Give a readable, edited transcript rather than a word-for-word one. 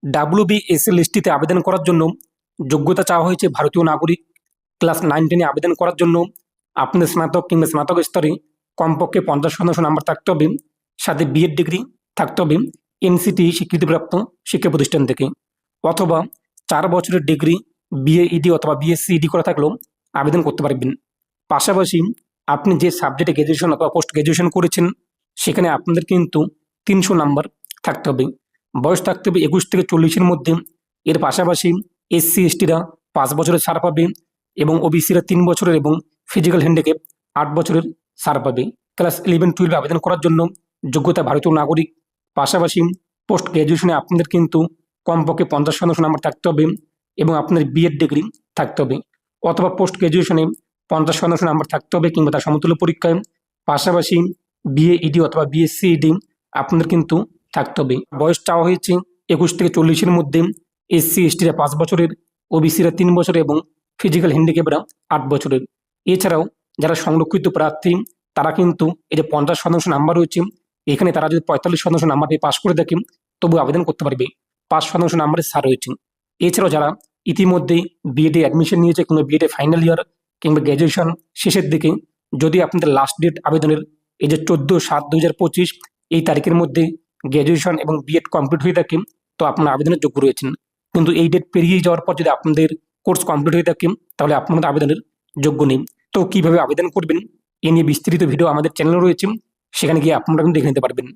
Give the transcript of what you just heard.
WBSL লিস্টিতে আবেদন করার জন্য যোগ্যতা চাওয়া হয়েছে ভারতীয় নাগরিক। ক্লাস 9-10 আবেদন করার জন্য আপনাদের স্নাতক কিংবা স্নাতক স্তরে কমপক্ষে 50% নাম্বার থাকতে হবে, সাথে বিএড ডিগ্রি থাকতে হবে NCT স্বীকৃতিপ্রাপ্ত শিক্ষা প্রতিষ্ঠান থেকে, অথবা 4 বছরের ডিগ্রি BA-ED অথবা BSc-ED করা থাকলেও আবেদন করতে পারবেন। পাশাপাশি আপনি যে সাবজেক্টে গ্র্যাজুয়েশন অথবা পোস্ট গ্র্যাজুয়েশন করেছেন সেখানে আপনাদের কিন্তু 300 নাম্বার থাকতে হবে। বয়স থাকতে হবে 21 থেকে 40-এর মধ্যে। এর পাশাপাশি SC/STরা 5 বছরের ছাড় পাবে এবং OBCরা 3 বছরের এবং ফিজিক্যাল হ্যান্ডিক্যাপ 8 বছরের ছাড় পাবে। ক্লাস 11-12 আবেদন করার জন্য যোগ্যতা ভারতীয় নাগরিক। পাশাপাশি পোস্ট গ্র্যাজুয়েশনে আপনাদের কিন্তু কমপক্ষে 50% নাম্বার থাকতে হবে এবং আপনার বিএড ডিগ্রি থাকতে হবে, অথবা পোস্ট গ্র্যাজুয়েশনে 50% নাম্বার থাকতে হবে কিংবা তার সমতুল্য পরীক্ষায়। পাশাপাশি BA-ED অথবা BSc-ED আপনাদের কিন্তু থাকতে হবে। বয়স চাওয়া হয়েছে 21 থেকে 40-এর মধ্যে। SC/STরা 5 বছরের, OBCরা 3 বছরের এবং ফিজিক্যাল হ্যান্ডিক্যাপরা 8 বছরের। এছাড়াও যারা সংরক্ষিত প্রার্থী তারা কিন্তু এই যে 50% নাম্বার রয়েছে এখানে তারা যদি 45% নাম্বার পেয়ে পাশ করে থাকে তবু আবেদন করতে পারবে, 5% নাম্বারের ছাড় রয়েছে। এছাড়াও যারা ইতিমধ্যেই বিএডে অ্যাডমিশন নিয়েছে কিংবা বিএডে ফাইনাল ইয়ার কিংবা গ্র্যাজুয়েশন শেষের দিকে, যদি আপনাদের লাস্ট ডেট আবেদনের এই যে 14/7/2025 এই তারিখের মধ্যে গ্র্যাজুয়েশন এবং বিএড কমপ্লিট হয়ে থাকে তো আপনারা আবেদনের যোগ্য রয়েছেন। কিন্তু এই ডেট পেরিয়ে যাওয়ার পর যদি আপনাদের কোর্স কমপ্লিট হয়ে থাকে তাহলে আপনাদের আবেদনের যোগ্য নেই। তো কিভাবে আবেদন করবেন এ নিয়ে বিস্তারিত ভিডিও আমাদের চ্যানেলে রয়েছে, সেখানে গিয়ে আপনারা কিন্তু দেখে নিতে পারবেন।